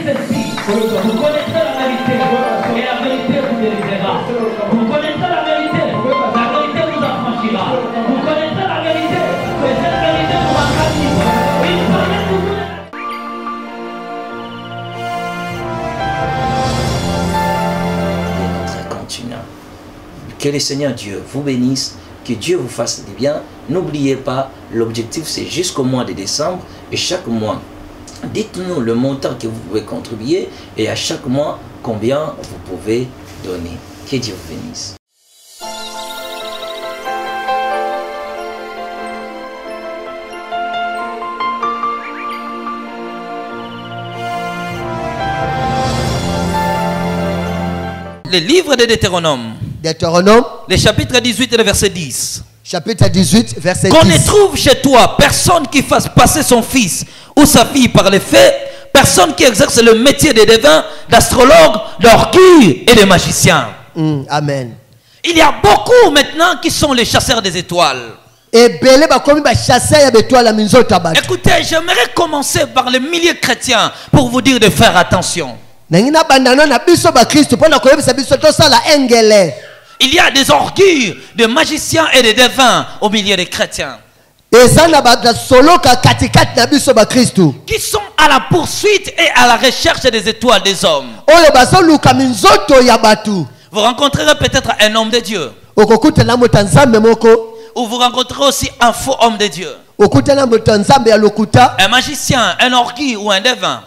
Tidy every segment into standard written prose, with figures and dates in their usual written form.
ceci, vous connaîtrez la vérité, et la vérité vous délivrera. Vous connaîtrez la vérité vous affranchira. Vous connaîtrez la vérité, et cette vérité vous rendra libre. Il fallait toujours... Que le Seigneur Dieu vous bénisse, que Dieu vous fasse du bien. N'oubliez pas, l'objectif c'est jusqu'au mois de décembre et chaque mois, dites-nous le montant que vous pouvez contribuer et à chaque mois, combien vous pouvez donner. Que Dieu vous bénisse. Le livre de Deutéronome. Deutéronome. Le chapitre 18 et le verset 10. Chapitre 18, verset 10. Qu'on ne trouve chez toi personne qui fasse passer son fils ou sa fille par les faits, personne qui exerce le métier de devin, d'astrologue, d'orgueil et de magicien. Amen. Il y a beaucoup maintenant qui sont les chasseurs des étoiles. Écoutez, j'aimerais commencer par les milliers chrétiens pour vous dire de faire attention. Il y a des orgues, des magiciens et des devins au milieu des chrétiens qui sont à la poursuite et à la recherche des étoiles des hommes. Vous rencontrerez peut-être un homme de Dieu, ou vous rencontrerez aussi un faux homme de Dieu, un magicien, un orgue ou un devin.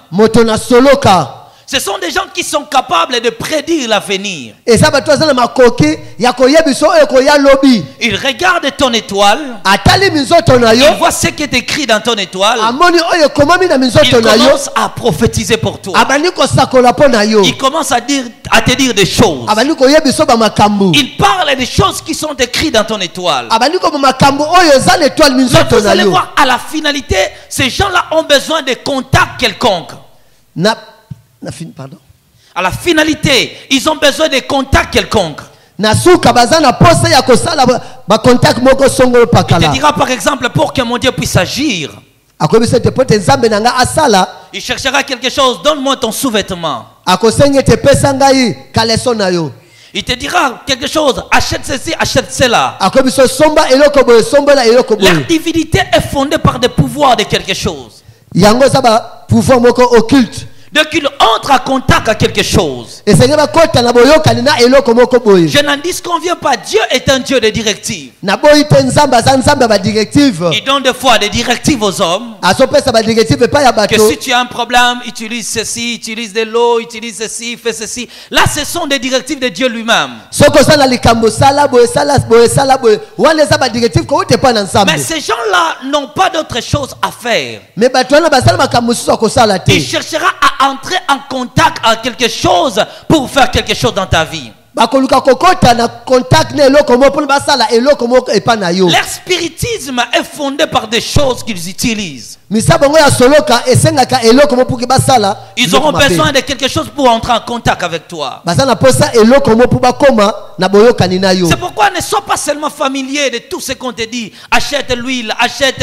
Ce sont des gens qui sont capables de prédire l'avenir. Ils regardent ton étoile. Ils voient ce qui est écrit dans ton étoile. Ils commencent à prophétiser pour toi. Ils commencent à te dire des choses. Ils parlent des choses qui sont écrites dans ton étoile. Vous allez voir, à la finalité, ces gens-là ont besoin de contacts quelconques. Pardon. À la finalité, ils ont besoin de contacts quelconques. Il te dira par exemple, pour que mon Dieu puisse agir, il cherchera quelque chose, donne-moi ton sous-vêtement. Il te dira quelque chose, achète ceci, achète cela. Leur divinité est fondée par des pouvoirs de quelque chose. Dès qu'il entre en contact avec quelque chose, je n'en disconviens pas. Dieu est un Dieu de directives. Il donne des fois des directives aux hommes. Que si tu as un problème, utilise ceci, utilise de l'eau, utilise ceci, fais ceci. Là, ce sont des directives de Dieu lui-même. Mais ces gens-là n'ont pas d'autre chose à faire. Il cherchera à entrer en contact avec quelque chose pour faire quelque chose dans ta vie. Leur spiritisme est fondé par des choses qu'ils utilisent. Ils auront besoin de quelque chose pour entrer en contact avec toi. C'est pourquoi ne sois pas seulement familier de tout ce qu'on te dit. Achète l'huile, achète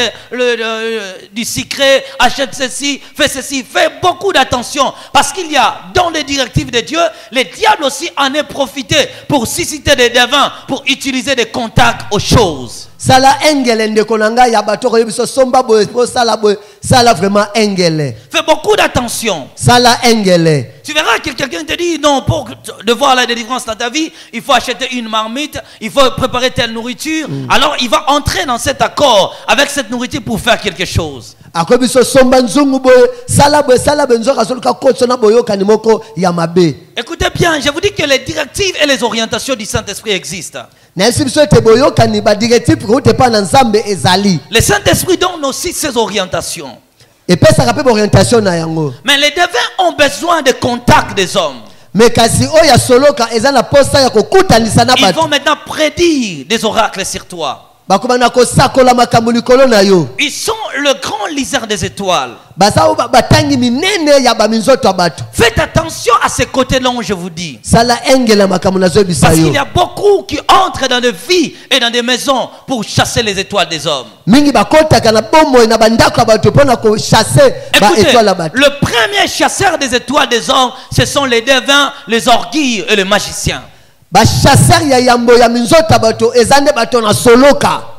du sucré, achète ceci, fais beaucoup d'attention. Parce qu'il y a dans les directives de Dieu, le diable aussi en est profité pour susciter des devins, pour utiliser des contacts aux choses. Sala engele ndekonanga ya bato yebiso somba boy sala boy sala vraiment engele. Fais beaucoup d'attention. Sala engele. Tu verras que quelqu'un te dit non, pour de voir la délivrance dans ta vie, il faut acheter une marmite, il faut préparer telle nourriture. Alors il va entrer dans cet accord avec cette nourriture pour faire quelque chose. Akobiso somba nzungu boy sala benzo kasoluka kotsona boyo kanimoko ya mabe. Écoutez bien, je vous dis que les directives et les orientations du Saint-Esprit existent. Le Saint-Esprit donne aussi ses orientations. Mais les devins ont besoin de contact des hommes. Ils vont maintenant prédire des oracles sur toi. bakobana kosakola makambo likolo na yo. Ils sont le grand liseur des étoiles. Baza batangi minene ya baminzoto abato. Faites attention à ces côtés-là, je vous dis. Sala engela makambo nazo Parce bisayo. qu'il y a beaucoup qui entrent dans des vies et dans des maisons pour chasser les étoiles des hommes. Mingi bakota kana bombo na bandako abato pona ko chasser ba Écoutez, étoile abato. le premier chasseur des étoiles des hommes, ce sont les devins, les orgues et les magiciens. Ba chasseur ya yambo ya minzoto abato ezande bato na soloka.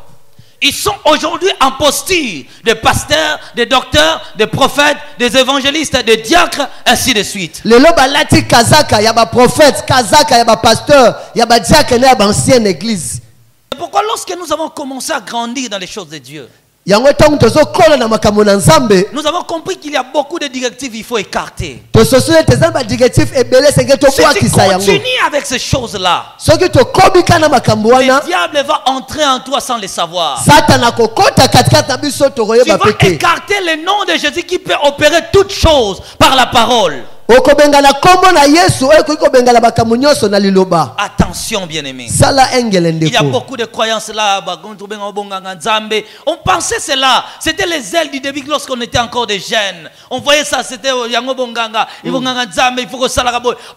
Ils sont aujourd'hui en posture des pasteurs, des docteurs, des prophètes, des évangélistes, des diacres, ainsi de suite. Lelo balati kazaka ya ba prophète, kazaka ya ba pasteur, ya ba diacre na ya ba ancienne église. C'est pourquoi lorsque nous avons commencé à grandir dans les choses de Dieu, Yango tongo tozo kola na makambo na nzambe. nous avons compris qu'il y a beaucoup de directives qu'il faut écarter. To sosole tezana ba directif ebele senge to kwa Si tu kisa yango. continues avec ces choses-là, Soki to kobika na makambo wana, le diable va entrer en toi sans le savoir. Satan akokota katikati na biso to Tu koyeba vas peke. écarter le nom de Jésus qui peut opérer toutes choses par la parole. Okobengana kombo na Yesu eko ikobengana makambo nyonso na liloba. Attention, bien-aimés. Sala engele Il y a ndeko. beaucoup de croyances là. On pensait cela. C'était les ailes du début lorsqu'on était encore des jeunes. On voyait ça. C'était Yango Bonganga. Il faut que ça.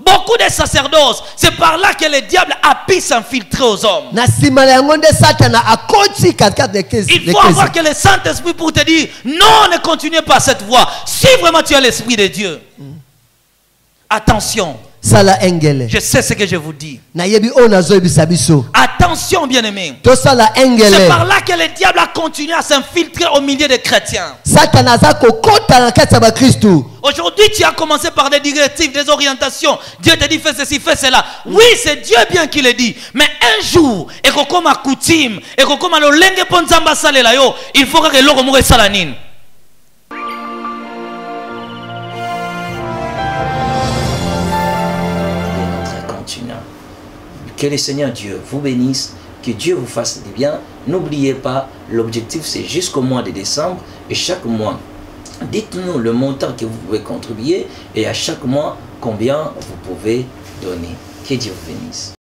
Beaucoup de sacerdoces. C'est par là que le diable a pu s'infiltrer aux hommes. Na sima na yango nde Satana akoti katikati de kesi. Il faut avoir que le Saint-Esprit pour te dire non, ne continuez pas cette voie. Si vraiment tu as l'Esprit de Dieu. Attention. Sala engele. Je sais ce que je vous dis. Na yebi ona zo ebisa biso. Attention, bien-aimés. To sala engele. C'est par là que le diable a continué à s'infiltrer au milieu des chrétiens. Satana za kokota na kati ya ba Kristu. Aujourd'hui, tu as commencé par des directives, des orientations. Dieu te dit fais ceci, fais cela. Oui, c'est Dieu bien qui le dit. Mais un jour, et comme à coutume, et comme à l'olenge ponzamba salela yo, il faut que l'eau moure salanine. Que le Seigneur Dieu vous bénisse, que Dieu vous fasse du bien. N'oubliez pas, l'objectif c'est jusqu'au mois de décembre et chaque mois, dites-nous le montant que vous pouvez contribuer et à chaque mois, combien vous pouvez donner. Que Dieu vous bénisse.